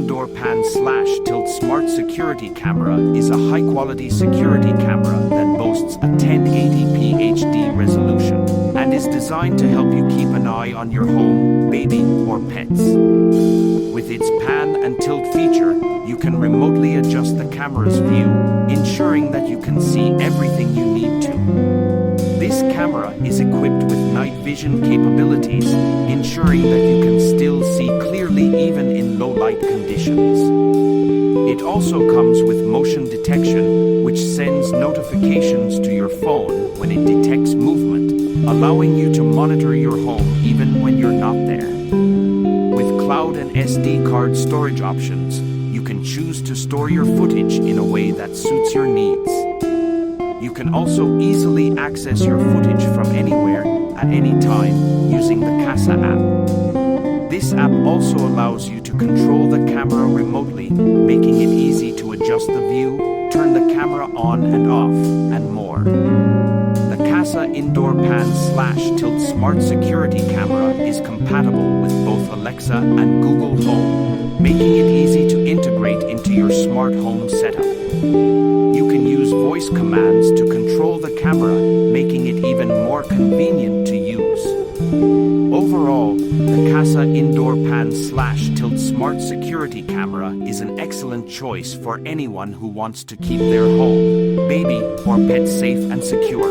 Indoor Pan / Tilt Smart Security Camera is a high-quality security camera that boasts a 1080p HD resolution and is designed to help you keep an eye on your home, baby, or pets. With its pan and tilt feature, you can remotely adjust the camera's view, ensuring that you can see everything you need to. This camera is equipped with night vision capabilities, ensuring that you can still see clearly even in low-light conditions. It also comes with motion detection, which sends notifications to your phone when it detects movement, allowing you to monitor your home even when you're not there. With cloud and SD card storage options, you can choose to store your footage in a way that suits your needs. You can also easily access your footage from anywhere, at any time, using the Kasa app. This app also allows you to control the camera remotely, making it easy to adjust the view, turn the camera on and off, and more. The Kasa Indoor Pan / Tilt Smart Security Camera is compatible with both Alexa and Google Home, making it easy to integrate into your smart home setup. You can use voice commands to control the camera, making it even more convenient to use. Overall, the Kasa Indoor Pan / Tilt Smart Security Camera is an excellent choice for anyone who wants to keep their home, baby, or pet safe and secure.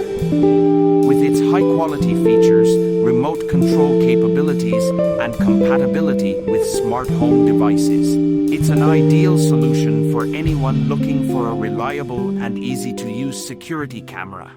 With its high-quality features, remote control capabilities, and compatibility with smart home devices, it's an ideal solution for anyone looking for a reliable and easy-to-use security camera.